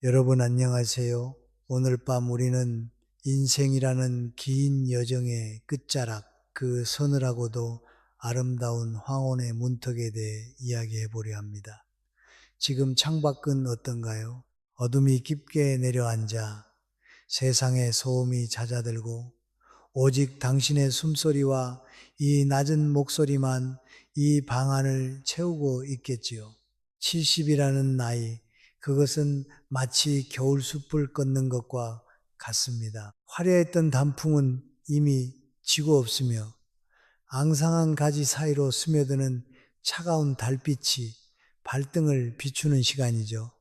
여러분 안녕하세요. 오늘 밤 우리는 인생이라는 긴 여정의 끝자락, 그 서늘하고도 아름다운 황혼의 문턱에 대해 이야기해 보려 합니다. 지금 창밖은 어떤가요? 어둠이 깊게 내려앉아 세상의 소음이 잦아들고 오직 당신의 숨소리와 이 낮은 목소리만 이 방 안을 채우고 있겠지요. 70이라는 나이, 그것은 마치 겨울숲을 걷는 것과 같습니다. 화려했던 단풍은 이미 지고 없으며 앙상한 가지 사이로 스며드는 차가운 달빛이 발등을 비추는 시간이죠.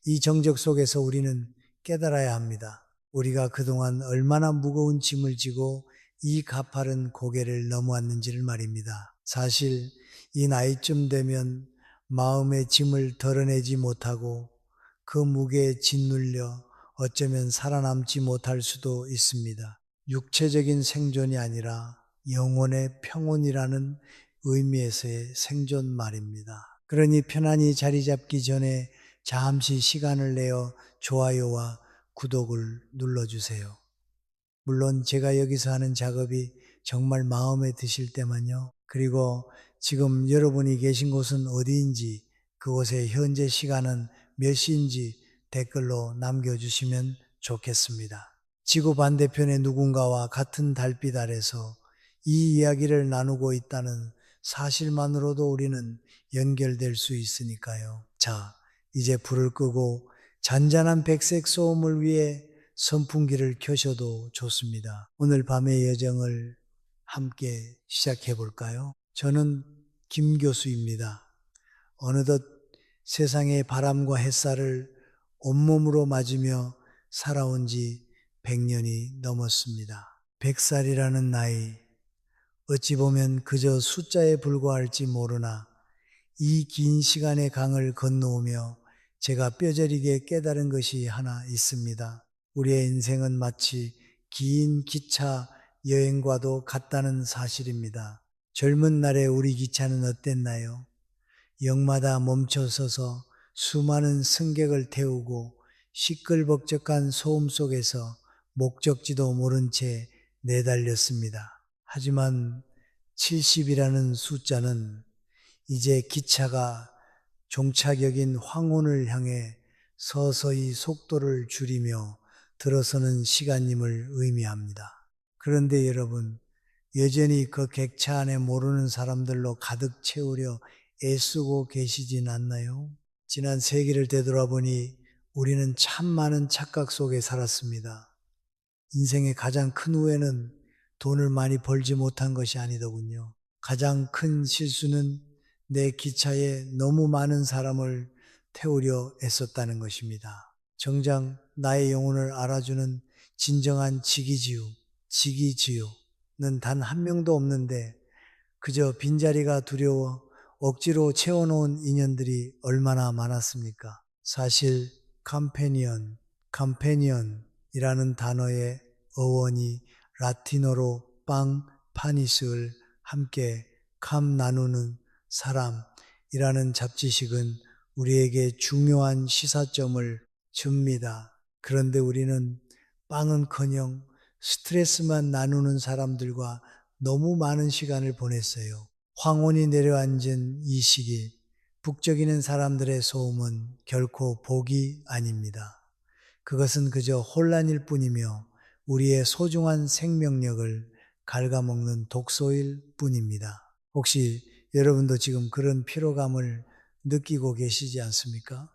이 정적 속에서 우리는 깨달아야 합니다. 우리가 그동안 얼마나 무거운 짐을 지고 이 가파른 고개를 넘어왔는지를 말입니다. 사실 이 나이쯤 되면 마음의 짐을 덜어내지 못하고 그 무게에 짓눌려 어쩌면 살아남지 못할 수도 있습니다. 육체적인 생존이 아니라 영혼의 평온이라는 의미에서의 생존 말입니다. 그러니 편안히 자리 잡기 전에 잠시 시간을 내어 좋아요와 구독을 눌러주세요. 물론 제가 여기서 하는 작업이 정말 마음에 드실 때만요. 그리고 지금 여러분이 계신 곳은 어디인지, 그곳의 현재 시간은 몇 시인지 댓글로 남겨주시면 좋겠습니다. 지구 반대편의 누군가와 같은 달빛 아래서 이 이야기를 나누고 있다는 사실만으로도 우리는 연결될 수 있으니까요. 자, 이제 불을 끄고 잔잔한 백색 소음을 위해 선풍기를 켜셔도 좋습니다. 오늘 밤의 여정을 함께 시작해 볼까요? 저는 김 교수입니다. 어느덧 세상의 바람과 햇살을 온몸으로 맞으며 살아온 지 100년이 넘었습니다. 100살이라는 나이, 어찌 보면 그저 숫자에 불과할지 모르나 이 긴 시간의 강을 건너오며 제가 뼈저리게 깨달은 것이 하나 있습니다. 우리의 인생은 마치 긴 기차 여행과도 같다는 사실입니다. 젊은 날의 우리 기차는 어땠나요? 역마다 멈춰서서 수많은 승객을 태우고 시끌벅적한 소음 속에서 목적지도 모른 채 내달렸습니다. 하지만 70이라는 숫자는 이제 기차가 종착역인 황혼을 향해 서서히 속도를 줄이며 들어서는 시간임을 의미합니다. 그런데 여러분, 여전히 그 객차 안에 모르는 사람들로 가득 채우려 애쓰고 계시진 않나요? 지난 세기를 되돌아보니 우리는 참 많은 착각 속에 살았습니다. 인생의 가장 큰 후회는 돈을 많이 벌지 못한 것이 아니더군요. 가장 큰 실수는 내 기차에 너무 많은 사람을 태우려 애썼다는 것입니다. 정작 나의 영혼을 알아주는 진정한 지기지우는 단 한 명도 없는데 그저 빈자리가 두려워 억지로 채워놓은 인연들이 얼마나 많았습니까? 사실 캄페니언이라는 단어의 어원이 라틴어로 빵, 파니스를 함께 캄 나누는 사람이라는 잡지식은 우리에게 중요한 시사점을 줍니다. 그런데 우리는 빵은커녕 스트레스만 나누는 사람들과 너무 많은 시간을 보냈어요. 황혼이 내려앉은 이 시기, 북적이는 사람들의 소음은 결코 복이 아닙니다. 그것은 그저 혼란일 뿐이며 우리의 소중한 생명력을 갉아먹는 독소일 뿐입니다. 혹시 여러분도 지금 그런 피로감을 느끼고 계시지 않습니까?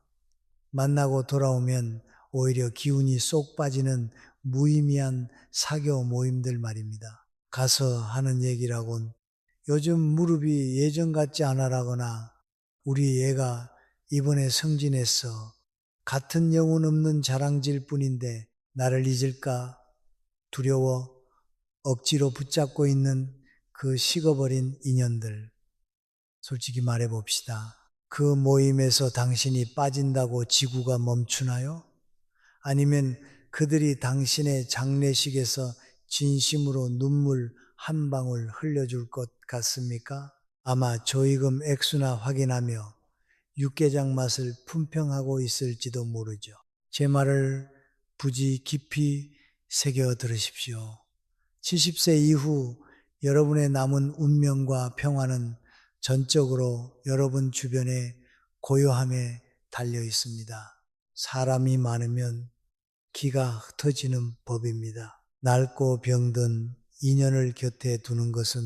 만나고 돌아오면 오히려 기운이 쏙 빠지는 무의미한 사교 모임들 말입니다. 가서 하는 얘기라곤 요즘 무릎이 예전 같지 않아라거나 우리 애가 이번에 승진했어. 같은 영혼 없는 자랑질 뿐인데 나를 잊을까 두려워 억지로 붙잡고 있는 그 식어버린 인연들. 솔직히 말해봅시다. 그 모임에서 당신이 빠진다고 지구가 멈추나요? 아니면 그들이 당신의 장례식에서 진심으로 눈물 한 방울 흘려줄 것 같습니까? 아마 조의금 액수나 확인하며 육개장 맛을 품평하고 있을지도 모르죠. 제 말을 부지 깊이 새겨 들으십시오. 70세 이후 여러분의 남은 운명과 평화는 전적으로 여러분 주변의 고요함에 달려 있습니다. 사람이 많으면 기가 흩어지는 법입니다. 낡고 병든 인연을 곁에 두는 것은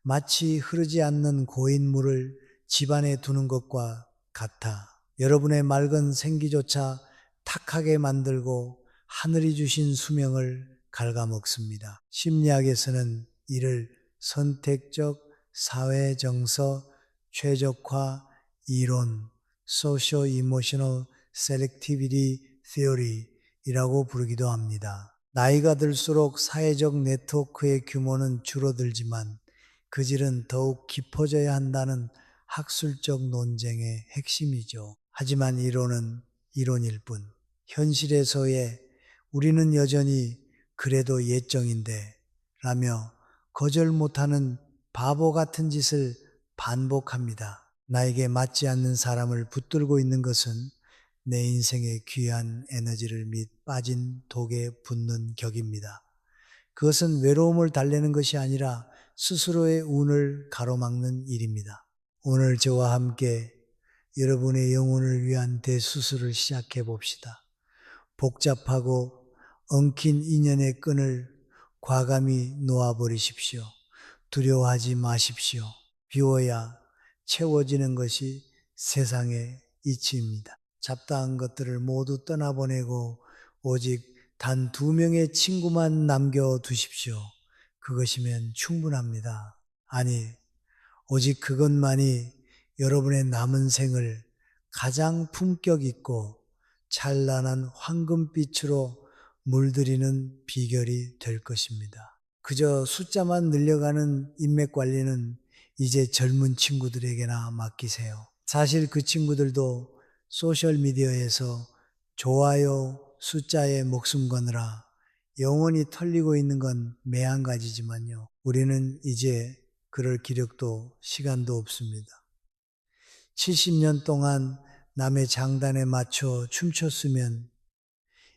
마치 흐르지 않는 고인물을 집안에 두는 것과 같아 여러분의 맑은 생기조차 탁하게 만들고 하늘이 주신 수명을 갉아먹습니다. 심리학에서는 이를 선택적 사회정서 최적화 이론 Socio-Emotional Selectivity Theory 이라고 부르기도 합니다. 나이가 들수록 사회적 네트워크의 규모는 줄어들지만 그 질은 더욱 깊어져야 한다는 학술적 논쟁의 핵심이죠. 하지만 이론은 이론일 뿐 현실에서의 우리는 여전히 그래도 예정인데 라며 거절 못하는 바보 같은 짓을 반복합니다. 나에게 맞지 않는 사람을 붙들고 있는 것은 내 인생의 귀한 에너지를 및 빠진 독에 붙는 격입니다. 그것은 외로움을 달래는 것이 아니라 스스로의 운을 가로막는 일입니다. 오늘 저와 함께 여러분의 영혼을 위한 대수술을 시작해 봅시다. 복잡하고 엉킨 인연의 끈을 과감히 놓아버리십시오. 두려워하지 마십시오. 비워야 채워지는 것이 세상의 이치입니다. 잡다한 것들을 모두 떠나보내고 오직 단 2명의 친구만 남겨두십시오. 그것이면 충분합니다. 아니, 오직 그것만이 여러분의 남은 생을 가장 품격 있고 찬란한 황금빛으로 물들이는 비결이 될 것입니다. 그저 숫자만 늘려가는 인맥 관리는 이제 젊은 친구들에게나 맡기세요. 사실 그 친구들도 소셜미디어에서 좋아요 숫자에 목숨 거느라 영원히 털리고 있는 건 매한가지지만요. 우리는 이제 그럴 기력도 시간도 없습니다. 70년 동안 남의 장단에 맞춰 춤췄으면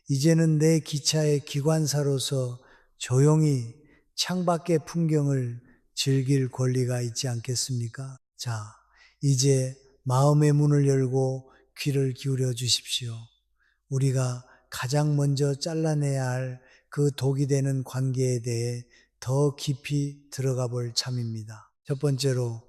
이제는 내 기차의 기관사로서 조용히 창밖의 풍경을 즐길 권리가 있지 않겠습니까? 자, 이제 마음의 문을 열고 귀를 기울여 주십시오. 우리가 가장 먼저 잘라내야 할 그 독이 되는 관계에 대해 더 깊이 들어가 볼 참입니다. 첫 번째로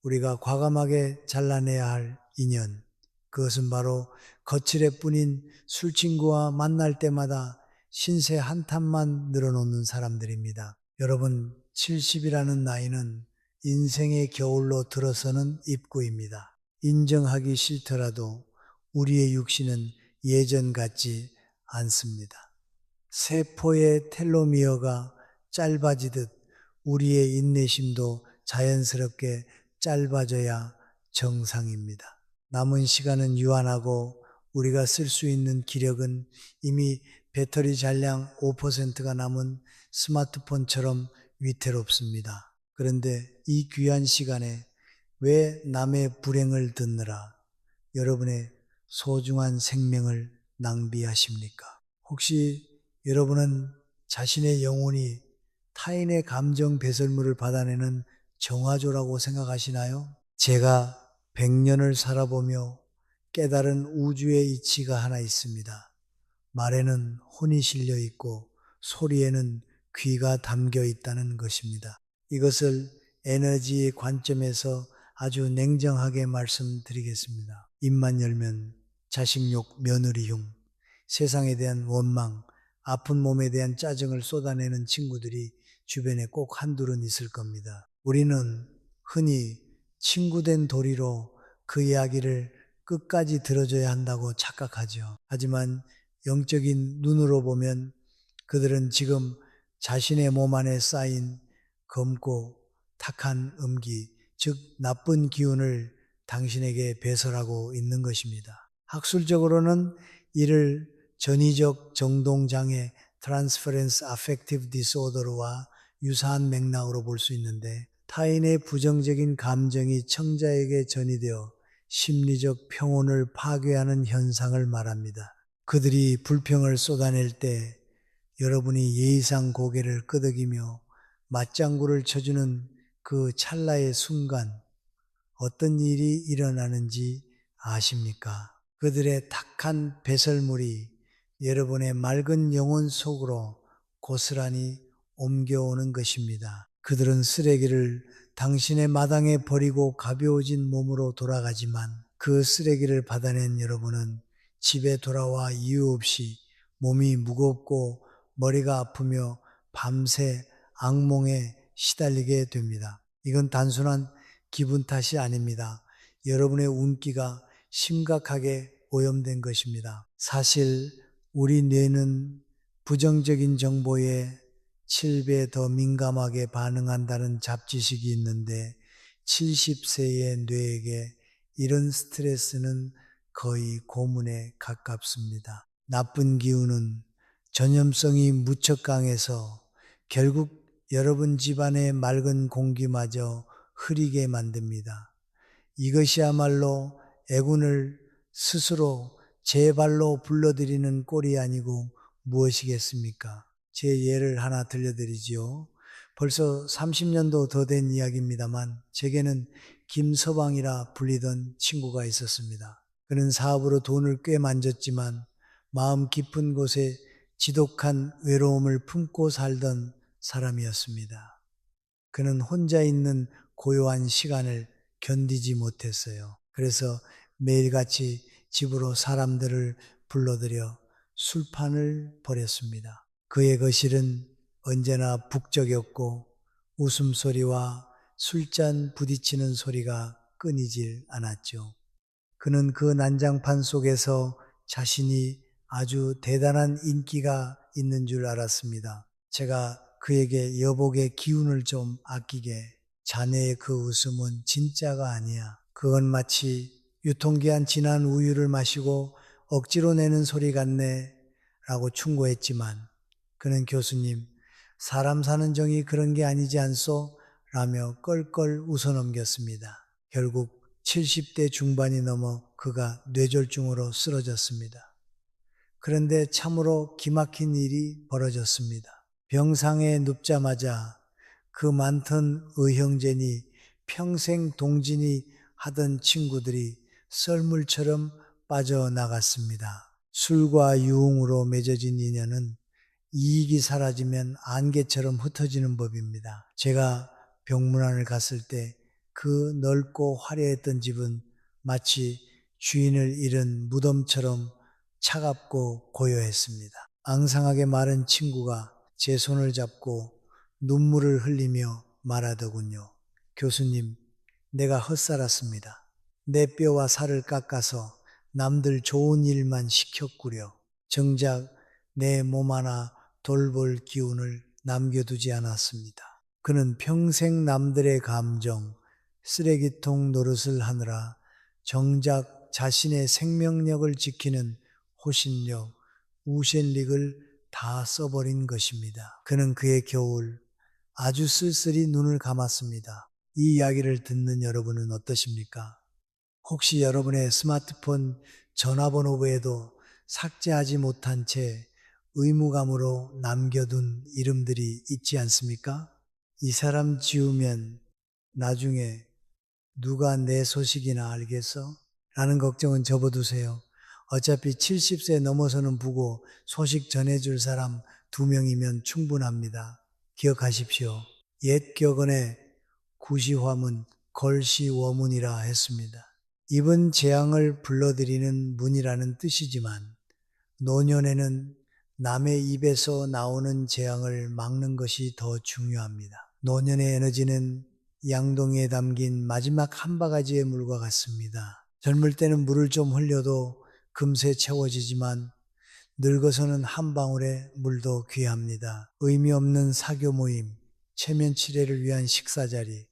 우리가 과감하게 잘라내야 할 인연, 그것은 바로 거칠애 뿐인 술친구와 만날 때마다 신세 한탄만 늘어놓는 사람들입니다. 여러분, 70이라는 나이는 인생의 겨울로 들어서는 입구입니다. 인정하기 싫더라도 우리의 육신은 예전 같지 않습니다. 세포의 텔로미어가 짧아지듯 우리의 인내심도 자연스럽게 짧아져야 정상입니다. 남은 시간은 유한하고 우리가 쓸 수 있는 기력은 이미 배터리 잔량 5%가 남은 스마트폰처럼 위태롭습니다. 그런데 이 귀한 시간에 왜 남의 불행을 듣느라 여러분의 소중한 생명을 낭비하십니까? 혹시 여러분은 자신의 영혼이 타인의 감정 배설물을 받아내는 정화조라고 생각하시나요? 제가 100년을 살아보며 깨달은 우주의 이치가 하나 있습니다. 말에는 혼이 실려 있고 소리에는 귀가 담겨 있다는 것입니다. 이것을 에너지의 관점에서 아주 냉정하게 말씀드리겠습니다. 입만 열면 자식욕, 며느리흉, 세상에 대한 원망, 아픈 몸에 대한 짜증을 쏟아내는 친구들이 주변에 꼭 한둘은 있을 겁니다. 우리는 흔히 친구된 도리로 그 이야기를 끝까지 들어줘야 한다고 착각하죠. 하지만 영적인 눈으로 보면 그들은 지금 자신의 몸 안에 쌓인 검고 탁한 음기, 즉 나쁜 기운을 당신에게 배설하고 있는 것입니다. 학술적으로는 이를 전이적 정동장애 Transference Affective Disorder와 유사한 맥락으로 볼 수 있는데 타인의 부정적인 감정이 청자에게 전이되어 심리적 평온을 파괴하는 현상을 말합니다. 그들이 불평을 쏟아낼 때 여러분이 예의상 고개를 끄덕이며 맞장구를 쳐주는 그 찰나의 순간 어떤 일이 일어나는지 아십니까? 그들의 탁한 배설물이 여러분의 맑은 영혼 속으로 고스란히 옮겨오는 것입니다. 그들은 쓰레기를 당신의 마당에 버리고 가벼워진 몸으로 돌아가지만 그 쓰레기를 받아낸 여러분은 집에 돌아와 이유 없이 몸이 무겁고 머리가 아프며 밤새 악몽에 시달리게 됩니다. 이건 단순한 기분 탓이 아닙니다. 여러분의 운기가 심각하게 오염된 것입니다. 사실 우리 뇌는 부정적인 정보에 7배 더 민감하게 반응한다는 잡지식이 있는데 70세의 뇌에게 이런 스트레스는 거의 고문에 가깝습니다. 나쁜 기운은 전염성이 무척 강해서 결국 여러분 집안의 맑은 공기마저 흐리게 만듭니다. 이것이야말로 애군을 스스로 제 발로 불러들이는 꼴이 아니고 무엇이겠습니까? 제 예를 하나 들려드리지요. 벌써 30년도 더 된 이야기입니다만 제게는 김서방이라 불리던 친구가 있었습니다. 그는 사업으로 돈을 꽤 만졌지만 마음 깊은 곳에 지독한 외로움을 품고 살던 사람이었습니다. 그는 혼자 있는 고요한 시간을 견디지 못했어요. 그래서 매일같이 집으로 사람들을 불러들여 술판을 벌였습니다. 그의 거실은 언제나 북적였고 웃음소리와 술잔 부딪히는 소리가 끊이질 않았죠. 그는 그 난장판 속에서 자신이 아주 대단한 인기가 있는 줄 알았습니다. 제가 그에게 여복의 기운을 좀 아끼게, 자네의 그 웃음은 진짜가 아니야. 그건 마치 유통기한 지난 우유를 마시고 억지로 내는 소리 같네 라고 충고했지만 그는 교수님, 사람 사는 정이 그런 게 아니지 않소? 라며 껄껄 웃어넘겼습니다. 결국 70대 중반이 넘어 그가 뇌졸중으로 쓰러졌습니다. 그런데 참으로 기막힌 일이 벌어졌습니다. 병상에 눕자마자 그 많던 의형제니 평생 동진이 하던 친구들이 썰물처럼 빠져나갔습니다. 술과 유흥으로 맺어진 인연은 이익이 사라지면 안개처럼 흩어지는 법입니다. 제가 병문안을 갔을 때 그 넓고 화려했던 집은 마치 주인을 잃은 무덤처럼 차갑고 고요했습니다. 앙상하게 마른 친구가 제 손을 잡고 눈물을 흘리며 말하더군요. 교수님, 내가 헛살았습니다. 내 뼈와 살을 깎아서 남들 좋은 일만 시켰구려. 정작 내 몸 하나 돌볼 기운을 남겨두지 않았습니다. 그는 평생 남들의 감정, 쓰레기통 노릇을 하느라 정작 자신의 생명력을 지키는 호신력, 우셴릭을 다 써버린 것입니다. 그는 그의 겨울 아주 쓸쓸히 눈을 감았습니다. 이 이야기를 듣는 여러분은 어떠십니까? 혹시 여러분의 스마트폰 전화번호부에도 삭제하지 못한 채 의무감으로 남겨둔 이름들이 있지 않습니까? 이 사람 지우면 나중에 누가 내 소식이나 알겠어? 라는 걱정은 접어두세요. 어차피 70세 넘어서는 부고 소식 전해줄 사람 2명이면 충분합니다. 기억하십시오. 옛 격언에 구시화문, 걸시워문이라 했습니다. 입은 재앙을 불러들이는 문이라는 뜻이지만 노년에는 남의 입에서 나오는 재앙을 막는 것이 더 중요합니다. 노년의 에너지는 양동이에 담긴 마지막 한 바가지의 물과 같습니다. 젊을 때는 물을 좀 흘려도 금세 채워지지만 늙어서는 한 방울의 물도 귀합니다. 의미 없는 사교 모임, 체면 치레를 위한 식사자리,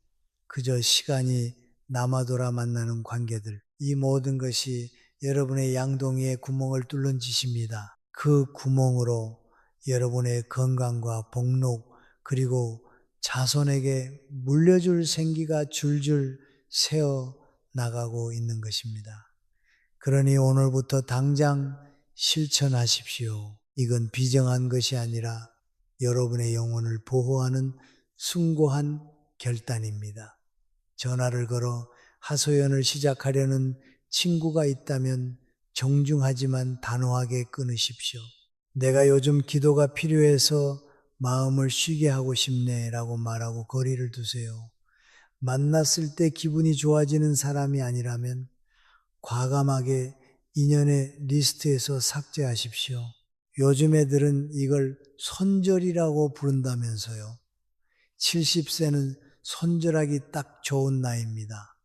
그저 시간이 남아돌아 만나는 관계들, 이 모든 것이 여러분의 양동이에 구멍을 뚫는 짓입니다. 그 구멍으로 여러분의 건강과 복록 그리고 자손에게 물려줄 생기가 줄줄 새어 나가고 있는 것입니다. 그러니 오늘부터 당장 실천하십시오. 이건 비정한 것이 아니라 여러분의 영혼을 보호하는 숭고한 결단입니다. 전화를 걸어 하소연을 시작하려는 친구가 있다면 정중하지만 단호하게 끊으십시오. 내가 요즘 기도가 필요해서 마음을 쉬게 하고 싶네 라고 말하고 거리를 두세요. 만났을 때 기분이 좋아지는 사람이 아니라면 과감하게 인연의 리스트에서 삭제하십시오. 요즘 애들은 이걸 손절이라고 부른다면서요. 70세는 손절하기 딱 좋은 나이입니다.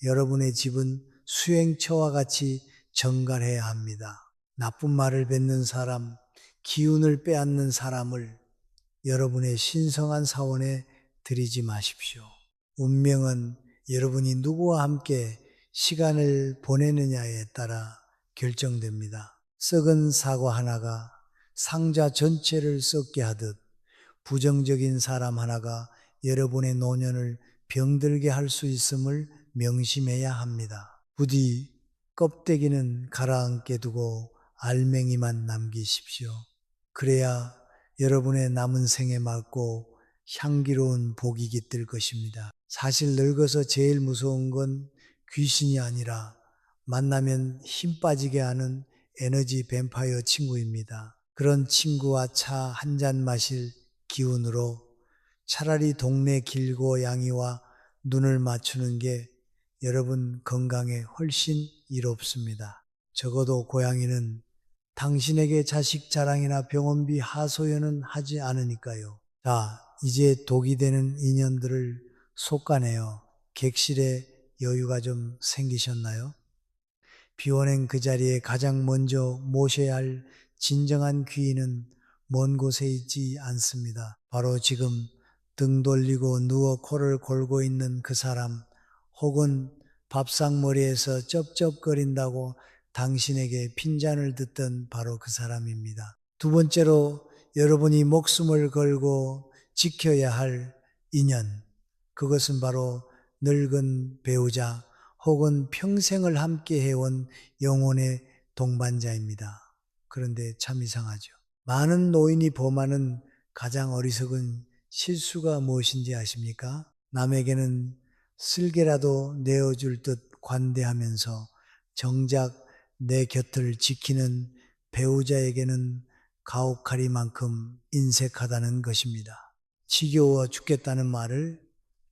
여러분의 집은 수행처와 같이 정갈해야 합니다. 나쁜 말을 뱉는 사람, 기운을 빼앗는 사람을 여러분의 신성한 사원에 들이지 마십시오. 운명은 여러분이 누구와 함께 시간을 보내느냐에 따라 결정됩니다. 썩은 사과 하나가 상자 전체를 썩게 하듯 부정적인 사람 하나가 여러분의 노년을 병들게 할 수 있음을 명심해야 합니다. 부디 껍데기는 가라앉게 두고 알맹이만 남기십시오. 그래야 여러분의 남은 생에 맑고 향기로운 복이 깃들 것입니다. 사실 늙어서 제일 무서운 건 귀신이 아니라 만나면 힘 빠지게 하는 에너지 뱀파이어 친구입니다. 그런 친구와 차 한 잔 마실 기운으로 차라리 동네 길고양이와 눈을 맞추는 게 여러분 건강에 훨씬 이롭습니다. 적어도 고양이는 당신에게 자식 자랑이나 병원비 하소연은 하지 않으니까요. 자, 이제 독이 되는 인연들을 속아내어 객실에 여유가 좀 생기셨나요? 비워낸 그 자리에 가장 먼저 모셔야 할 진정한 귀인은 먼 곳에 있지 않습니다. 바로 지금 등 돌리고 누워 코를 골고 있는 그 사람, 혹은 밥상머리에서 쩝쩝거린다고 당신에게 핀잔을 듣던 바로 그 사람입니다. 두 번째로 여러분이 목숨을 걸고 지켜야 할 인연, 그것은 바로 늙은 배우자 혹은 평생을 함께 해온 영혼의 동반자입니다. 그런데 참 이상하죠. 많은 노인이 범하는 가장 어리석은 실수가 무엇인지 아십니까? 남에게는 쓸개라도 내어줄 듯 관대하면서 정작 내 곁을 지키는 배우자에게는 가혹하리만큼 인색하다는 것입니다. 지겨워 죽겠다는 말을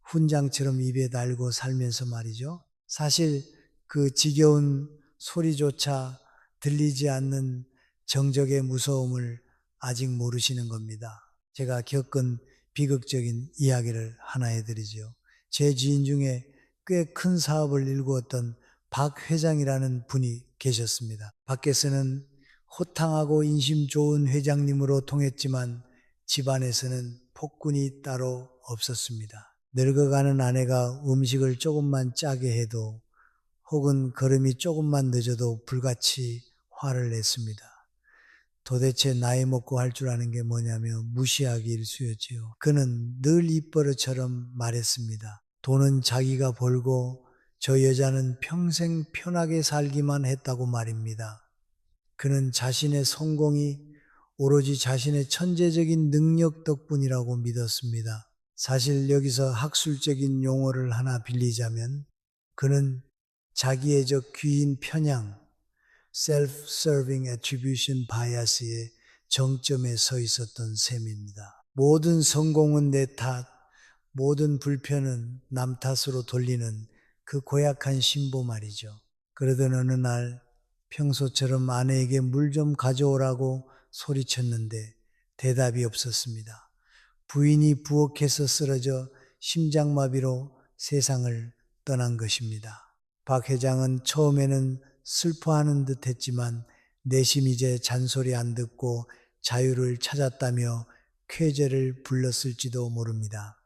훈장처럼 입에 달고 살면서 말이죠. 사실 그 지겨운 소리조차 들리지 않는 정적의 무서움을 아직 모르시는 겁니다. 제가 겪은 비극적인 이야기를 하나 해드리죠. 제 지인 중에 꽤 큰 사업을 일구었던 박 회장이라는 분이 계셨습니다. 밖에서는 호탕하고 인심 좋은 회장님으로 통했지만 집안에서는 폭군이 따로 없었습니다. 늙어가는 아내가 음식을 조금만 짜게 해도 혹은 걸음이 조금만 늦어도 불같이 화를 냈습니다. 도대체 나이 먹고 할 줄 아는 게 뭐냐며 무시하기 일쑤였지요. 그는 늘 입버릇처럼 말했습니다. 돈은 자기가 벌고 저 여자는 평생 편하게 살기만 했다고 말입니다. 그는 자신의 성공이 오로지 자신의 천재적인 능력 덕분이라고 믿었습니다. 사실 여기서 학술적인 용어를 하나 빌리자면 그는 자기의 저 귀인 편향, self-serving attribution bias의 정점에 서 있었던 셈입니다. 모든 성공은 내 탓, 모든 불편은 남 탓으로 돌리는 그 고약한 신보 말이죠. 그러던 어느 날 평소처럼 아내에게 물 좀 가져오라고 소리쳤는데 대답이 없었습니다. 부인이 부엌에서 쓰러져 심장마비로 세상을 떠난 것입니다. 박 회장은 처음에는 슬퍼하는 듯 했지만 내심 이제 잔소리 안 듣고 자유를 찾았다며 쾌재를 불렀을지도 모릅니다.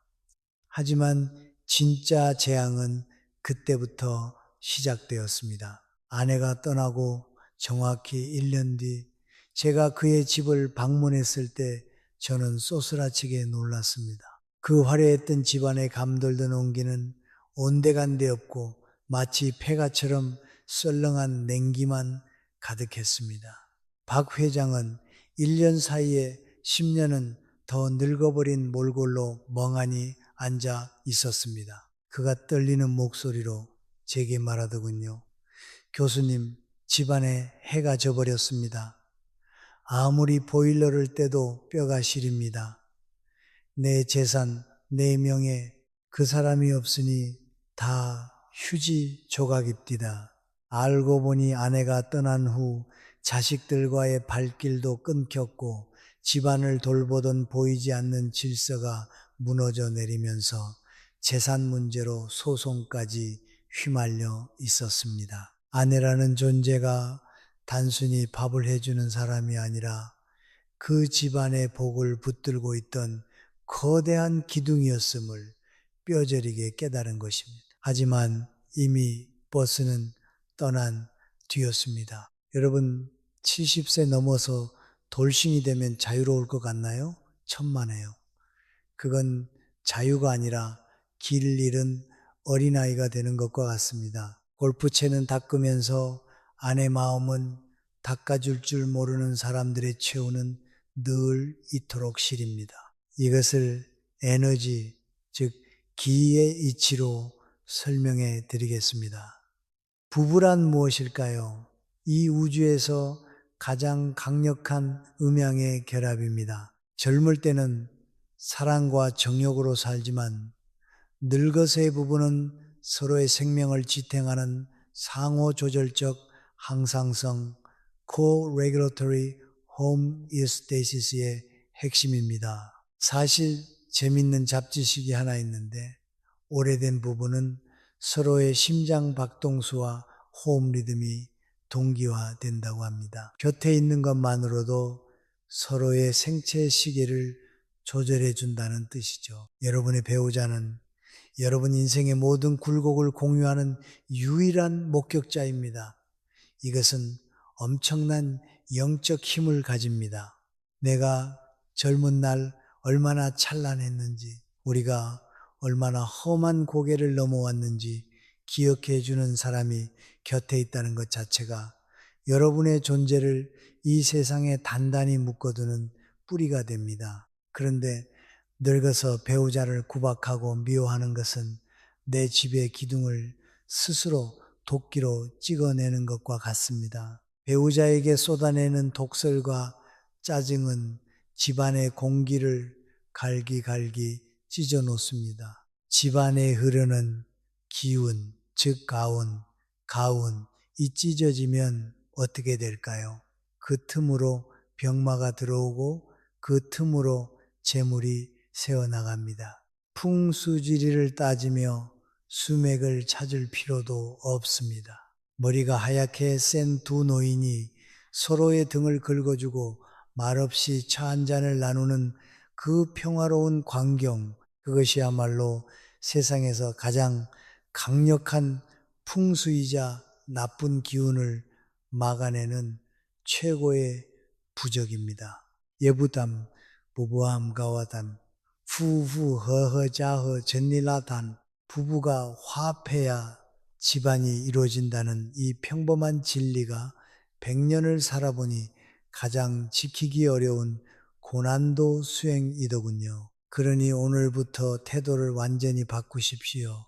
하지만 진짜 재앙은 그때부터 시작되었습니다. 아내가 떠나고 정확히 1년 뒤 제가 그의 집을 방문했을 때 저는 쏘스라치게 놀랐습니다. 그 화려했던 집안에 감돌던 온기는 온데간데 없고 마치 폐가처럼 썰렁한 냉기만 가득했습니다. 박 회장은 1년 사이에 10년은 더 늙어버린 몰골로 멍하니 앉아 있었습니다. 그가 떨리는 목소리로 제게 말하더군요. 교수님, 집안에 해가 져버렸습니다. 아무리 보일러를 떼도 뼈가 시립니다. 내 재산, 내 명예, 그 사람이 없으니 다 휴지 조각입디다. 알고 보니 아내가 떠난 후 자식들과의 발길도 끊겼고 집안을 돌보던 보이지 않는 질서가 무너져 내리면서 재산 문제로 소송까지 휘말려 있었습니다. 아내라는 존재가 단순히 밥을 해주는 사람이 아니라 그 집안의 복을 붙들고 있던 거대한 기둥이었음을 뼈저리게 깨달은 것입니다. 하지만 이미 버스는 떠난 뒤였습니다. 여러분, 70세 넘어서 돌싱이 되면 자유로울 것 같나요? 천만에요. 그건 자유가 아니라 길 잃은 어린아이가 되는 것과 같습니다. 골프채는 닦으면서 아내 마음은 닦아줄 줄 모르는 사람들의 최후는 늘 이토록 시립니다. 이것을 에너지, 즉 기의 이치로 설명해 드리겠습니다. 부부란 무엇일까요? 이 우주에서 가장 강력한 음양의 결합입니다. 젊을 때는 사랑과 정욕으로 살지만 늙어서의 부부는 서로의 생명을 지탱하는 상호조절적 항상성, co-regulatory homeostasis의 핵심입니다. 사실 재밌는 잡지식이 하나 있는데 오래된 부부는 서로의 심장 박동수와 호흡 리듬이 동기화된다고 합니다. 곁에 있는 것만으로도 서로의 생체 시계를 조절해 준다는 뜻이죠. 여러분의 배우자는 여러분 인생의 모든 굴곡을 공유하는 유일한 목격자입니다. 이것은 엄청난 영적 힘을 가집니다. 내가 젊은 날 얼마나 찬란했는지, 우리가 얼마나 험한 고개를 넘어왔는지 기억해 주는 사람이 곁에 있다는 것 자체가 여러분의 존재를 이 세상에 단단히 묶어두는 뿌리가 됩니다. 그런데 늙어서 배우자를 구박하고 미워하는 것은 내 집의 기둥을 스스로 도끼로 찍어내는 것과 같습니다. 배우자에게 쏟아내는 독설과 짜증은 집안의 공기를 갈기갈기 찢어 놓습니다. 집안에 흐르는 기운, 즉 가운, 이 찢어지면 어떻게 될까요? 그 틈으로 병마가 들어오고 그 틈으로 재물이 새어나갑니다. 풍수지리를 따지며 수맥을 찾을 필요도 없습니다. 머리가 하얗게 센 두 노인이 서로의 등을 긁어주고 말없이 차 한 잔을 나누는 그 평화로운 광경, 그것이야말로 세상에서 가장 강력한 풍수이자 나쁜 기운을 막아내는 최고의 부적입니다. 예부담, 부부함 가와담, 후후 허허 자허 전리라단, 부부가 화합해야 집안이 이루어진다는 이 평범한 진리가 100년을 살아보니 가장 지키기 어려운 고난도 수행이더군요. 그러니 오늘부터 태도를 완전히 바꾸십시오.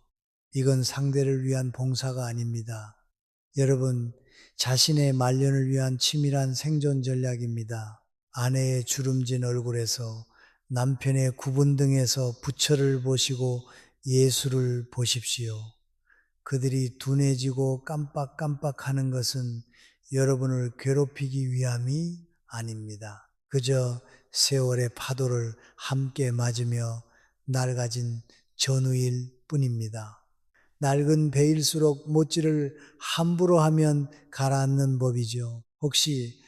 이건 상대를 위한 봉사가 아닙니다. 여러분, 자신의 말년을 위한 치밀한 생존 전략입니다. 아내의 주름진 얼굴에서 남편의 구분 등에서 부처를 보시고 예수를 보십시오. 그들이 둔해지고 깜빡깜빡하는 것은 여러분을 괴롭히기 위함이 아닙니다. 그저 세월의 파도를 함께 맞으며 낡아진 전우일 뿐입니다. 낡은 배일수록 못질을 함부로 하면 가라앉는 법이죠. 혹시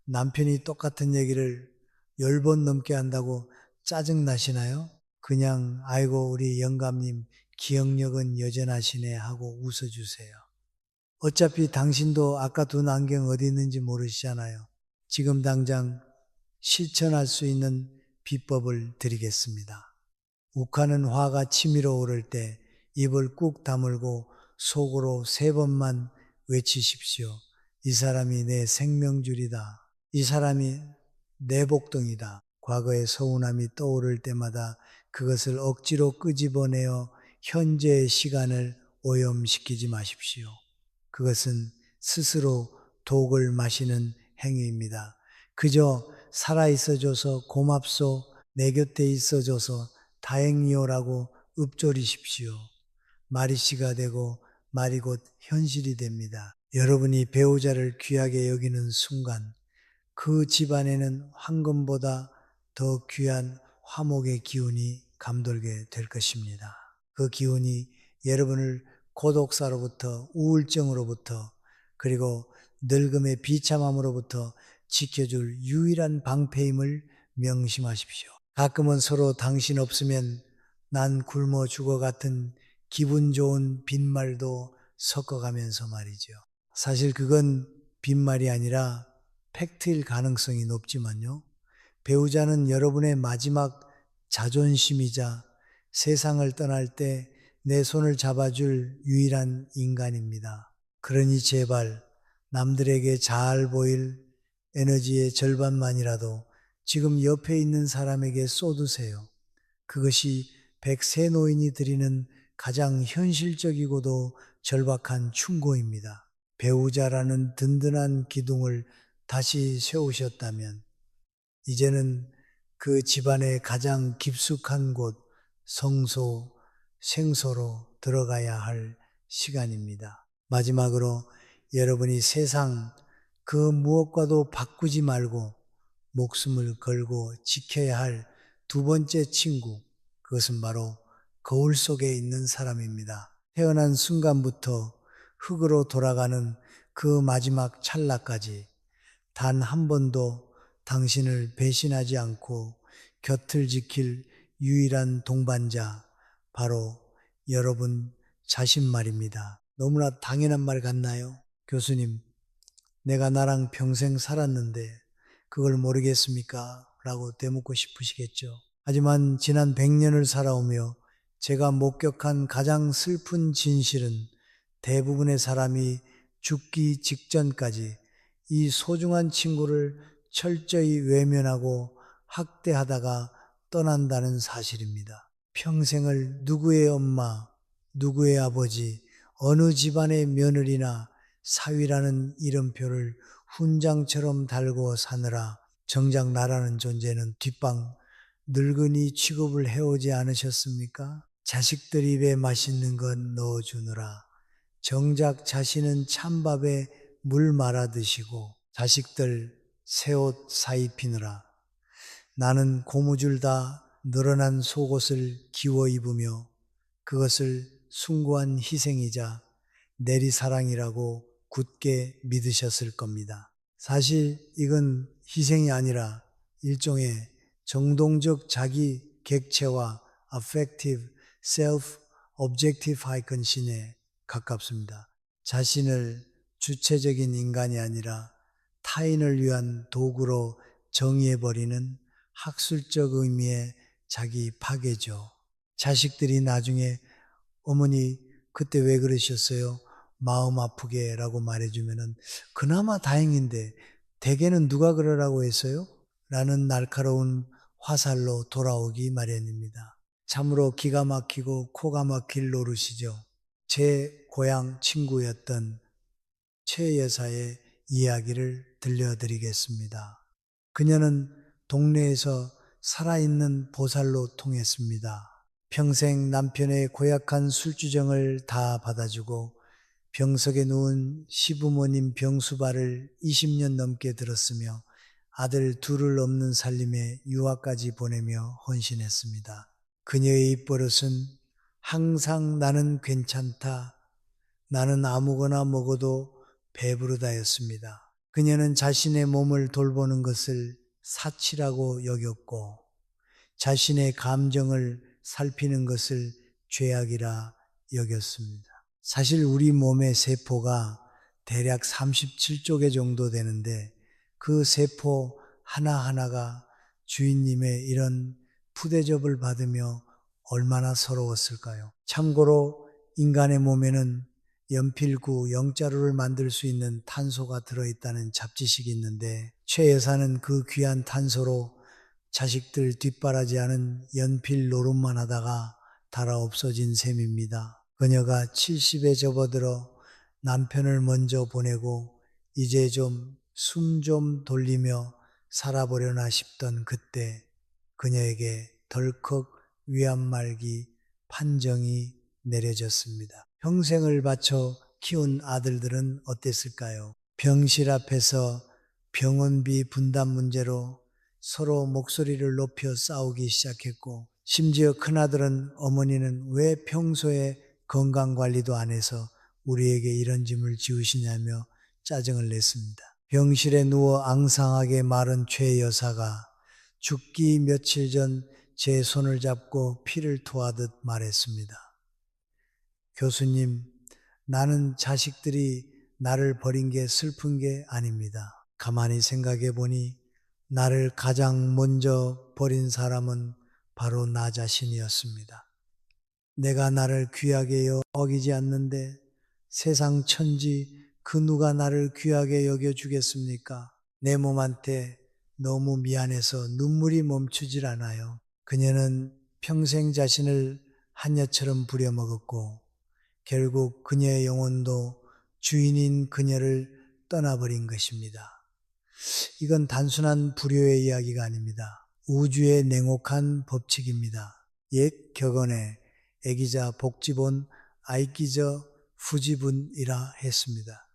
남편이 똑같은 얘기를 10번 넘게 한다고 짜증나시나요? 그냥 아이고 우리 영감님 기억력은 여전하시네 하고 웃어주세요. 어차피 당신도 아까 둔 안경 어디 있는지 모르시잖아요. 지금 당장 실천할 수 있는 비법을 드리겠습니다. 욱하는 화가 치밀어 오를 때 입을 꾹 다물고 속으로 3번만 외치십시오. 이 사람이 내 생명줄이다. 이 사람이 내 복덩이다. 과거의 서운함이 떠오를 때마다 그것을 억지로 끄집어내어 현재의 시간을 오염시키지 마십시오. 그것은 스스로 독을 마시는 행위입니다. 그저 살아있어줘서 고맙소, 내 곁에 있어줘서 다행이요라고 읊조리십시오. 말이 씨가 되고 말이 곧 현실이 됩니다. 여러분이 배우자를 귀하게 여기는 순간 그 집안에는 황금보다 더 귀한 화목의 기운이 감돌게 될 것입니다. 그 기운이 여러분을 고독사로부터 우울증으로부터 그리고 늙음의 비참함으로부터 지켜줄 유일한 방패임을 명심하십시오. 가끔은 서로 당신 없으면 난 굶어 죽어 같은 기분 좋은 빈말도 섞어가면서 말이죠. 사실 그건 빈말이 아니라 팩트일 가능성이 높지만요. 배우자는 여러분의 마지막 자존심이자 세상을 떠날 때 내 손을 잡아줄 유일한 인간입니다. 그러니 제발 남들에게 잘 보일 에너지의 절반만이라도 지금 옆에 있는 사람에게 쏟으세요. 그것이 백세 노인이 드리는 가장 현실적이고도 절박한 충고입니다. 배우자라는 든든한 기둥을 다시 세우셨다면 이제는 그 집안의 가장 깊숙한 곳 성소, 생소로 들어가야 할 시간입니다. 마지막으로 여러분이 세상 그 무엇과도 바꾸지 말고 목숨을 걸고 지켜야 할 두 번째 친구, 그것은 바로 거울 속에 있는 사람입니다. 태어난 순간부터 흙으로 돌아가는 그 마지막 찰나까지 단 한 번도 당신을 배신하지 않고 곁을 지킬 유일한 동반자, 바로 여러분 자신 말입니다. 너무나 당연한 말 같나요? 교수님, 내가 나랑 평생 살았는데 그걸 모르겠습니까? 라고 되묻고 싶으시겠죠. 하지만 지난 100년을 살아오며 제가 목격한 가장 슬픈 진실은 대부분의 사람이 죽기 직전까지 이 소중한 친구를 철저히 외면하고 학대하다가 떠난다는 사실입니다. 평생을 누구의 엄마, 누구의 아버지, 어느 집안의 며느리나 사위라는 이름표를 훈장처럼 달고 사느라 정작 나라는 존재는 뒷방 늙은이 취급을 해오지 않으셨습니까? 자식들 입에 맛있는 것 넣어주느라 정작 자신은 찬밥에 물 말아 드시고 자식들 새 옷 사입히느라 나는 고무줄 다 늘어난 속옷을 기워 입으며 그것을 숭고한 희생이자 내리사랑이라고 굳게 믿으셨을 겁니다. 사실 이건 희생이 아니라 일종의 정동적 자기 객체화 affective self-objectification에 가깝습니다. 자신을 주체적인 인간이 아니라 타인을 위한 도구로 정의해버리는 학술적 의미의 자기 파괴죠. 자식들이 나중에 어머니 그때 왜 그러셨어요? 마음 아프게 라고 말해주면은 그나마 다행인데 대개는 누가 그러라고 했어요? 라는 날카로운 화살로 돌아오기 마련입니다. 참으로 기가 막히고 코가 막힐 노릇이죠. 제 고향 친구였던 최 여사의 이야기를 들려드리겠습니다. 그녀는 동네에서 살아있는 보살로 통했습니다. 평생 남편의 고약한 술주정을 다 받아주고 병석에 누운 시부모님 병수발을 20년 넘게 들었으며 아들 둘을 없는 살림에 유아까지 보내며 헌신했습니다. 그녀의 입버릇은 항상 나는 괜찮다, 나는 아무거나 먹어도 배부르다였습니다. 그녀는 자신의 몸을 돌보는 것을 사치라고 여겼고 자신의 감정을 살피는 것을 죄악이라 여겼습니다. 사실 우리 몸의 세포가 대략 37조 개 정도 되는데 그 세포 하나하나가 주인님의 이런 푸대접을 받으며 얼마나 서러웠을까요? 참고로 인간의 몸에는 연필구, 영자루를 만들 수 있는 탄소가 들어있다는 잡지식이 있는데 최 여사는 그 귀한 탄소로 자식들 뒷바라지하는 연필 노릇만 하다가 달아 없어진 셈입니다. 그녀가 70에 접어들어 남편을 먼저 보내고 이제 좀 숨 좀 돌리며 살아보려나 싶던 그때 그녀에게 덜컥 위안 말기 판정이 내려졌습니다. 평생을 바쳐 키운 아들들은 어땠을까요? 병실 앞에서 병원비 분담 문제로 서로 목소리를 높여 싸우기 시작했고, 심지어 큰아들은 어머니는 왜 평소에 건강관리도 안 해서 우리에게 이런 짐을 지우시냐며 짜증을 냈습니다. 병실에 누워 앙상하게 마른 최 여사가 죽기 며칠 전 제 손을 잡고 피를 토하듯 말했습니다. 교수님, 나는 자식들이 나를 버린 게 슬픈 게 아닙니다. 가만히 생각해 보니 나를 가장 먼저 버린 사람은 바로 나 자신이었습니다. 내가 나를 귀하게 여기지 않는데 세상 천지 그 누가 나를 귀하게 여겨주겠습니까? 내 몸한테 너무 미안해서 눈물이 멈추질 않아요. 그녀는 평생 자신을 한여처럼 부려먹었고 결국 그녀의 영혼도 주인인 그녀를 떠나버린 것입니다. 이건 단순한 불효의 이야기가 아닙니다. 우주의 냉혹한 법칙입니다. 옛 격언에 애기자 복지본 아이끼저 후지분이라 했습니다.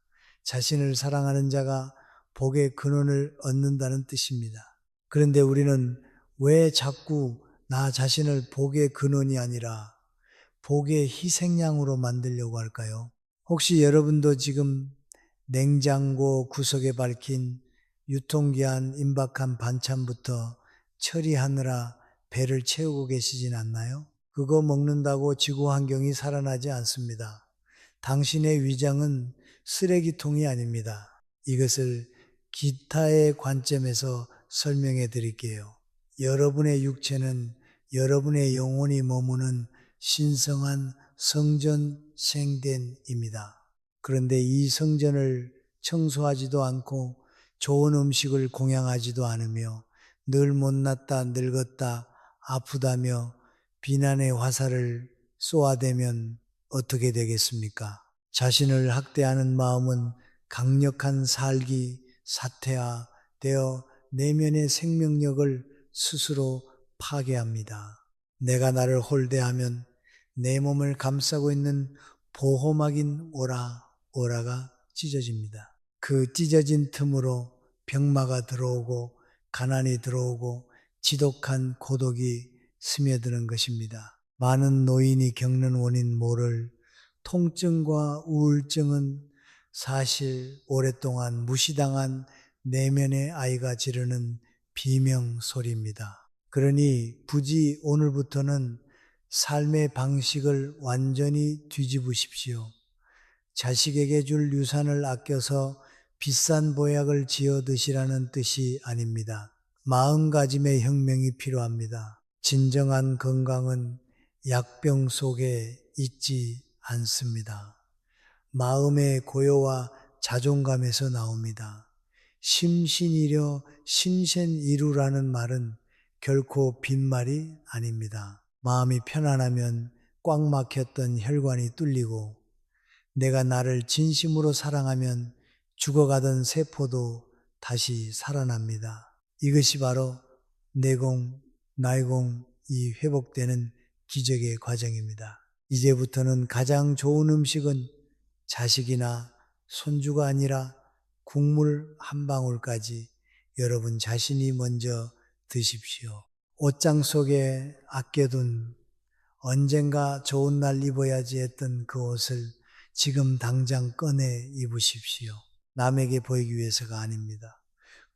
자신을 사랑하는 자가 복의 근원을 얻는다는 뜻입니다. 그런데 우리는 왜 자꾸 나 자신을 복의 근원이 아니라 복의 희생양으로 만들려고 할까요? 혹시 여러분도 지금 냉장고 구석에 밝힌 유통기한 임박한 반찬부터 처리하느라 배를 채우고 계시진 않나요? 그거 먹는다고 지구 환경이 살아나지 않습니다. 당신의 위장은 쓰레기통이 아닙니다. 이것을 기타의 관점에서 설명해 드릴게요. 여러분의 육체는 여러분의 영혼이 머무는 신성한 성전 생殿입니다. 그런데 이 성전을 청소하지도 않고 좋은 음식을 공양하지도 않으며 늘 못났다 늙었다 아프다며 비난의 화살을 쏘아대면 어떻게 되겠습니까? 자신을 학대하는 마음은 강력한 살기 사태화되어 내면의 생명력을 스스로 파괴합니다. 내가 나를 홀대하면 내 몸을 감싸고 있는 보호막인 오라가 찢어집니다. 그 찢어진 틈으로 병마가 들어오고 가난이 들어오고 지독한 고독이 스며드는 것입니다. 많은 노인이 겪는 원인 모를 통증과 우울증은 사실 오랫동안 무시당한 내면의 아이가 지르는 비명 소리입니다. 그러니 부디 오늘부터는 삶의 방식을 완전히 뒤집으십시오. 자식에게 줄 유산을 아껴서 비싼 보약을 지어 드시라는 뜻이 아닙니다. 마음가짐의 혁명이 필요합니다. 진정한 건강은 약병 속에 있지 않습니다. 마음의 고요와 자존감에서 나옵니다. 심신이려 신센이루라는 말은 결코 빈말이 아닙니다. 마음이 편안하면 꽉 막혔던 혈관이 뚫리고 내가 나를 진심으로 사랑하면 죽어가던 세포도 다시 살아납니다. 이것이 바로 내공, 나이공이 회복되는 기적의 과정입니다. 이제부터는 가장 좋은 음식은 자식이나 손주가 아니라 국물 한 방울까지 여러분 자신이 먼저 드십시오. 옷장 속에 아껴둔 언젠가 좋은 날 입어야지 했던 그 옷을 지금 당장 꺼내 입으십시오. 남에게 보이기 위해서가 아닙니다.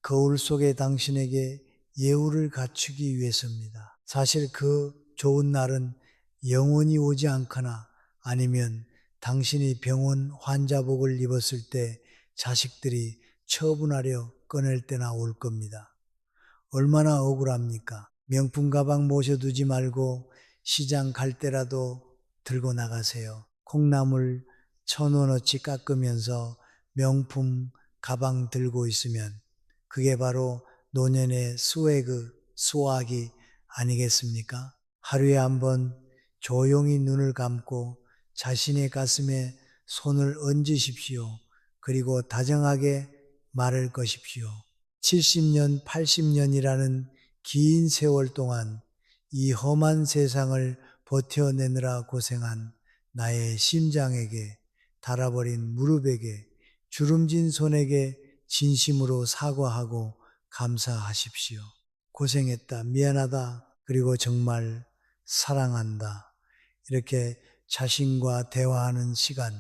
거울 속에 당신에게 예우를 갖추기 위해서입니다. 사실 그 좋은 날은 영원히 오지 않거나 아니면 당신이 병원 환자복을 입었을 때 자식들이 처분하려 꺼낼 때나 올 겁니다. 얼마나 억울합니까? 명품 가방 모셔두지 말고 시장 갈 때라도 들고 나가세요. 콩나물 1,000원어치 깎으면서 명품 가방 들고 있으면 그게 바로 노년의 수확이 아니겠습니까? 하루에 한번 조용히 눈을 감고 자신의 가슴에 손을 얹으십시오. 그리고 다정하게 말을 거십시오. 70년, 80년이라는 긴 세월 동안 이 험한 세상을 버텨내느라 고생한 나의 심장에게, 닳아버린 무릎에게, 주름진 손에게 진심으로 사과하고 감사하십시오. 고생했다, 미안하다, 그리고 정말 사랑한다. 이렇게 자신과 대화하는 시간,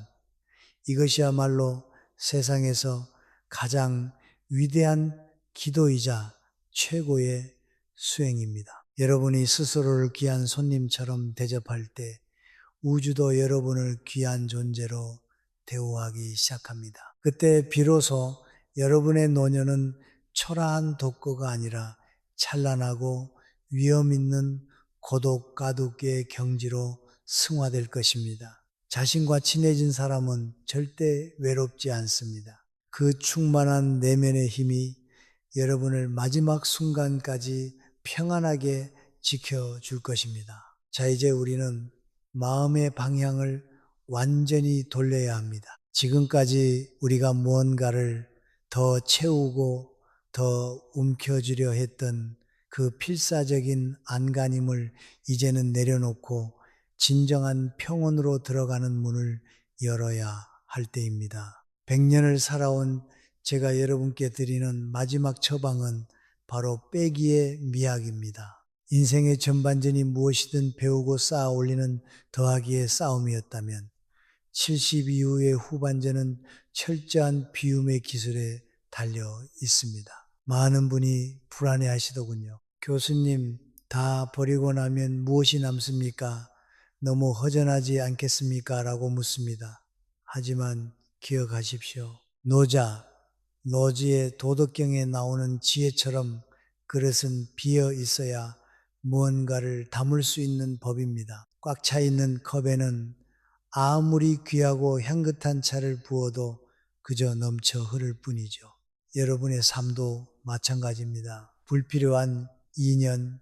이것이야말로 세상에서 가장 위대한 기도이자 최고의 수행입니다. 여러분이 스스로를 귀한 손님처럼 대접할 때 우주도 여러분을 귀한 존재로 대우하기 시작합니다. 그때 비로소 여러분의 노년은 초라한 독거가 아니라 찬란하고 위험 있는 고독 가득의 경지로 승화될 것입니다. 자신과 친해진 사람은 절대 외롭지 않습니다. 그 충만한 내면의 힘이 여러분을 마지막 순간까지 평안하게 지켜줄 것입니다. 자, 이제 우리는 마음의 방향을 완전히 돌려야 합니다. 지금까지 우리가 무언가를 더 채우고 더 움켜쥐려 했던 그 필사적인 안간힘을 이제는 내려놓고 진정한 평온으로 들어가는 문을 열어야 할 때입니다. 100년을 살아온 제가 여러분께 드리는 마지막 처방은 바로 빼기의 미학입니다. 인생의 전반전이 무엇이든 배우고 쌓아 올리는 더하기의 싸움이었다면 70 이후의 후반전은 철저한 비움의 기술에 달려 있습니다. 많은 분이 불안해 하시더군요. 교수님, 다 버리고 나면 무엇이 남습니까? 너무 허전하지 않겠습니까? 라고 묻습니다. 하지만 기억하십시오. 노지의 도덕경에 나오는 지혜처럼 그릇은 비어 있어야 무언가를 담을 수 있는 법입니다. 꽉 차 있는 컵에는 아무리 귀하고 향긋한 차를 부어도 그저 넘쳐 흐를 뿐이죠. 여러분의 삶도 마찬가지입니다. 불필요한 인연,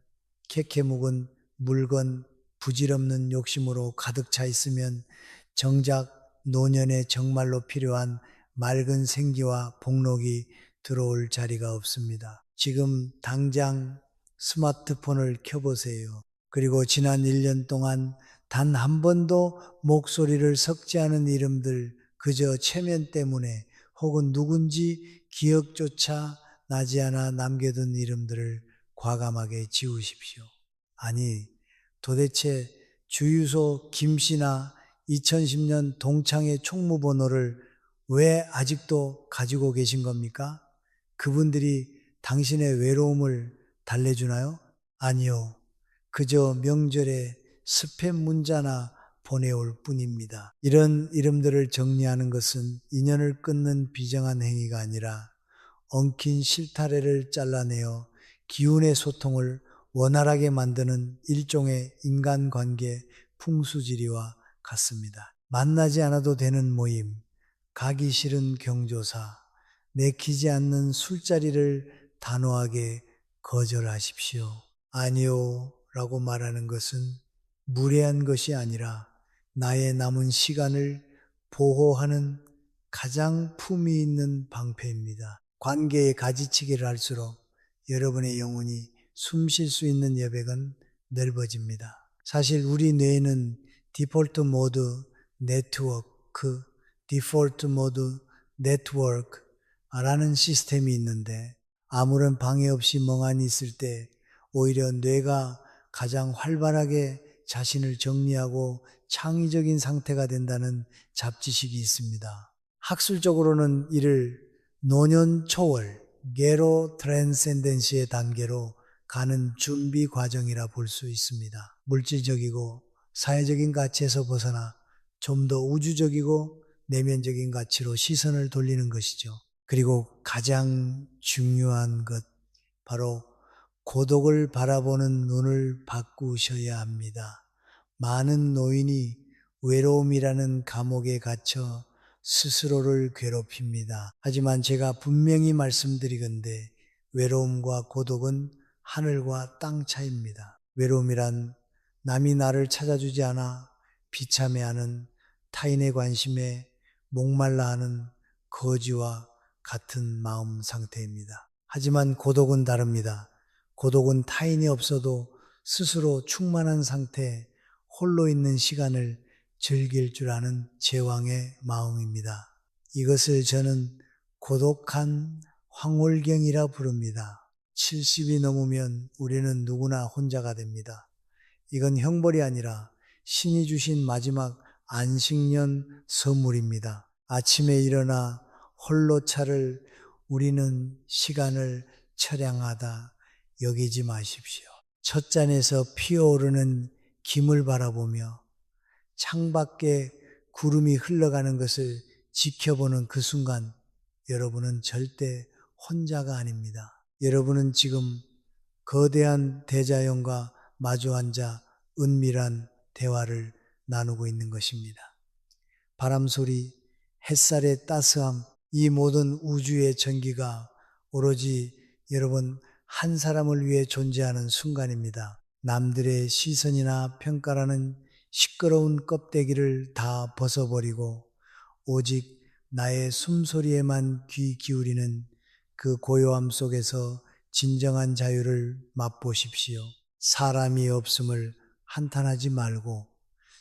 캐캐 묵은 물건, 부질없는 욕심으로 가득 차 있으면 정작 노년에 정말로 필요한 맑은 생기와 복록이 들어올 자리가 없습니다. 지금 당장 스마트폰을 켜보세요. 그리고 지난 1년 동안 단 한 번도 목소리를 섞지 않은 이름들, 그저 체면 때문에 혹은 누군지 기억조차 나지 않아 남겨둔 이름들을 과감하게 지우십시오. 아니, 도대체 주유소 김씨나 2010년 동창회 총무번호를 왜 아직도 가지고 계신 겁니까? 그분들이 당신의 외로움을 달래주나요? 아니요. 그저 명절에 스팸 문자나 보내올 뿐입니다. 이런 이름들을 정리하는 것은 인연을 끊는 비정한 행위가 아니라 엉킨 실타래를 잘라내어 기운의 소통을 원활하게 만드는 일종의 인간관계 풍수지리와 같습니다. 만나지 않아도 되는 모임, 가기 싫은 경조사, 내키지 않는 술자리를 단호하게 거절하십시오. 아니요 라고 말하는 것은 무례한 것이 아니라 나의 남은 시간을 보호하는 가장 품위 있는 방패입니다. 관계의 가지치기를 할수록 여러분의 영혼이 숨 쉴 수 있는 여백은 넓어집니다. 사실 우리 뇌에는 디폴트 모드 네트워크라는 시스템이 있는데 아무런 방해 없이 멍하니 있을 때 오히려 뇌가 가장 활발하게 자신을 정리하고 창의적인 상태가 된다는 잡지식이 있습니다. 학술적으로는 이를 노년 초월, 게로 트랜센덴시의 단계로 가는 준비 과정이라 볼 수 있습니다. 물질적이고 사회적인 가치에서 벗어나 좀 더 우주적이고 내면적인 가치로 시선을 돌리는 것이죠. 그리고 가장 중요한 것, 바로 고독을 바라보는 눈을 바꾸셔야 합니다. 많은 노인이 외로움이라는 감옥에 갇혀 스스로를 괴롭힙니다. 하지만 제가 분명히 말씀드리건대 외로움과 고독은 하늘과 땅 차이입니다. 외로움이란 남이 나를 찾아주지 않아 비참해하는 타인의 관심에 목말라하는 거지와 같은 마음 상태입니다. 하지만 고독은 다릅니다. 고독은 타인이 없어도 스스로 충만한 상태, 홀로 있는 시간을 즐길 줄 아는 제왕의 마음입니다. 이것을 저는 고독한 황홀경이라 부릅니다. 70이 넘으면 우리는 누구나 혼자가 됩니다. 이건 형벌이 아니라 신이 주신 마지막 안식년 선물입니다. 아침에 일어나 홀로 차를 우리는 시간을 처량하다 여기지 마십시오. 첫 잔에서 피어오르는 김을 바라보며 창밖에 구름이 흘러가는 것을 지켜보는 그 순간 여러분은 절대 혼자가 아닙니다. 여러분은 지금 거대한 대자연과 마주 앉아 은밀한 대화를 나누고 있는 것입니다. 바람소리, 햇살의 따스함, 이 모든 우주의 전기가 오로지 여러분 한 사람을 위해 존재하는 순간입니다. 남들의 시선이나 평가라는 시끄러운 껍데기를 다 벗어버리고 오직 나의 숨소리에만 귀 기울이는 그 고요함 속에서 진정한 자유를 맛보십시오. 사람이 없음을 한탄하지 말고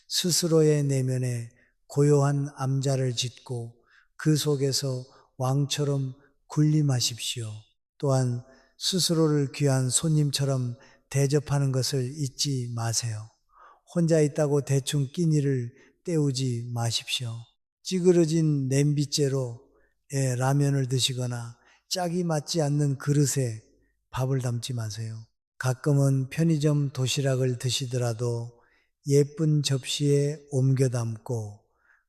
스스로의 내면에 고요한 암자를 짓고 그 속에서 왕처럼 군림하십시오. 또한 스스로를 귀한 손님처럼 대접하는 것을 잊지 마세요. 혼자 있다고 대충 끼니를 때우지 마십시오. 찌그러진 냄비째로 라면을 드시거나 짝이 맞지 않는 그릇에 밥을 담지 마세요. 가끔은 편의점 도시락을 드시더라도 예쁜 접시에 옮겨 담고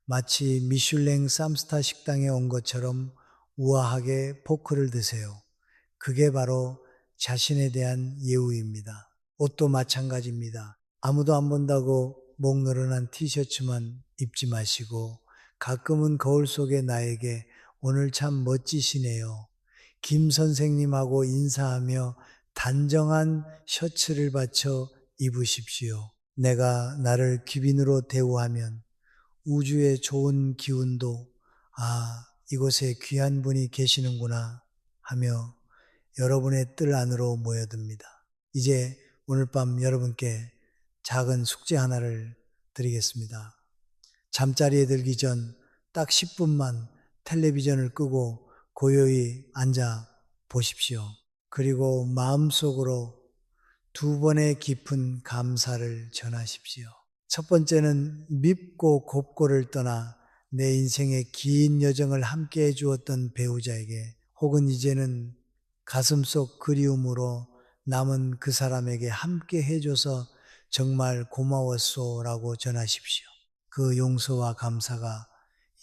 마치 미슐랭 쌈스타 식당에 온 것처럼 우아하게 포크를 드세요. 그게 바로 자신에 대한 예우입니다. 옷도 마찬가지입니다. 아무도 안 본다고 목 늘어난 티셔츠만 입지 마시고 가끔은 거울 속에 나에게 오늘 참 멋지시네요. 김 선생님하고 인사하며 단정한 셔츠를 받쳐 입으십시오. 내가 나를 귀빈으로 대우하면 우주의 좋은 기운도 이곳에 귀한 분이 계시는구나 하며 여러분의 뜰 안으로 모여듭니다. 이제 오늘 밤 여러분께 작은 숙제 하나를 드리겠습니다. 잠자리에 들기 전 딱 10분만 텔레비전을 끄고 고요히 앉아 보십시오. 그리고 마음속으로 2번의 깊은 감사를 전하십시오. 첫 번째는 밉고 곱고를 떠나 내 인생의 긴 여정을 함께 해주었던 배우자에게 혹은 이제는 가슴속 그리움으로 남은 그 사람에게 함께 해줘서 정말 고마웠소라고 전하십시오. 그 용서와 감사가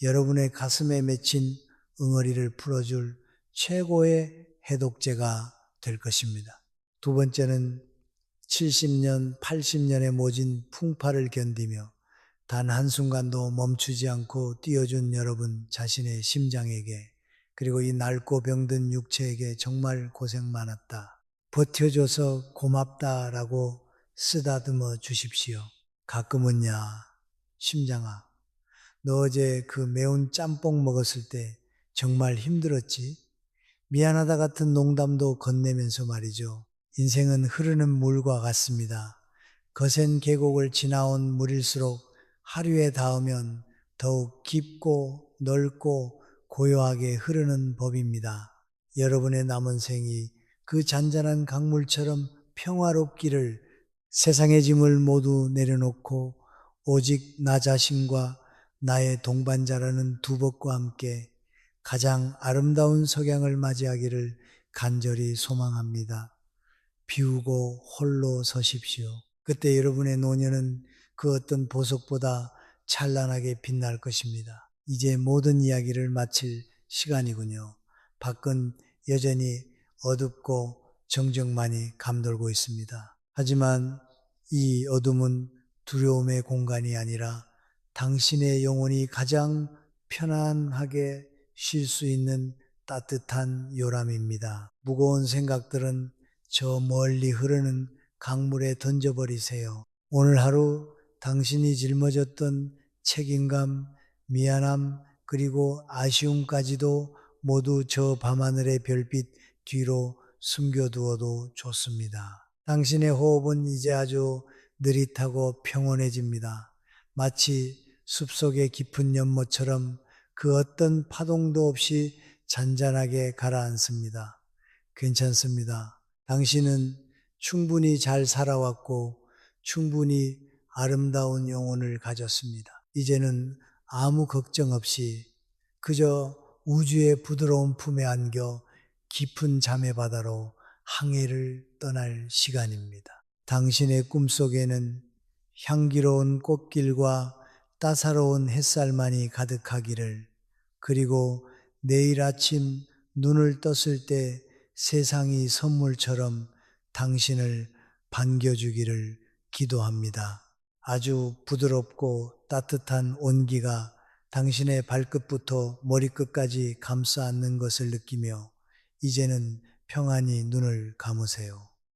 여러분의 가슴에 맺힌 응어리를 풀어줄 최고의 해독제가 될 것입니다. 두 번째는 70년, 80년의 모진 풍파를 견디며 단 한순간도 멈추지 않고 뛰어준 여러분 자신의 심장에게 그리고 이 낡고 병든 육체에게 정말 고생 많았다. 버텨줘서 고맙다라고 쓰다듬어 주십시오. 가끔은야, 심장아, 너 어제 그 매운 짬뽕 먹었을 때 정말 힘들었지? 미안하다 같은 농담도 건네면서 말이죠. 인생은 흐르는 물과 같습니다. 거센 계곡을 지나온 물일수록 하류에 닿으면 더욱 깊고 넓고 고요하게 흐르는 법입니다. 여러분의 남은 생이 그 잔잔한 강물처럼 평화롭기를 세상의 짐을 모두 내려놓고 오직 나 자신과 나의 동반자라는 두벅과 함께 가장 아름다운 석양을 맞이하기를 간절히 소망합니다. 비우고 홀로 서십시오. 그때 여러분의 노년은 그 어떤 보석보다 찬란하게 빛날 것입니다. 이제 모든 이야기를 마칠 시간이군요. 밖은 여전히 어둡고 정적만이 감돌고 있습니다. 하지만 이 어둠은 두려움의 공간이 아니라 당신의 영혼이 가장 편안하게 쉴 수 있는 따뜻한 요람입니다. 무거운 생각들은 저 멀리 흐르는 강물에 던져버리세요. 오늘 하루 당신이 짊어졌던 책임감, 미안함, 그리고 아쉬움까지도 모두 저 밤하늘의 별빛 뒤로 숨겨두어도 좋습니다. 당신의 호흡은 이제 아주 느릿하고 평온해집니다. 마치 숲속의 깊은 연못처럼 그 어떤 파동도 없이 잔잔하게 가라앉습니다. 괜찮습니다. 당신은 충분히 잘 살아왔고 충분히 아름다운 영혼을 가졌습니다. 이제는 아무 걱정 없이 그저 우주의 부드러운 품에 안겨 깊은 잠의 바다로 항해를 떠날 시간입니다. 당신의 꿈속에는 향기로운 꽃길과 따사로운 햇살만이 가득하기를, 그리고 내일 아침 눈을 떴을 때 세상이 선물처럼 당신을 반겨주기를 기도합니다. 아주 부드럽고 따뜻한 온기가 당신의 발끝부터 머리끝까지 감싸 안는 것을 느끼며 이제는 평안히 눈을 감으세요.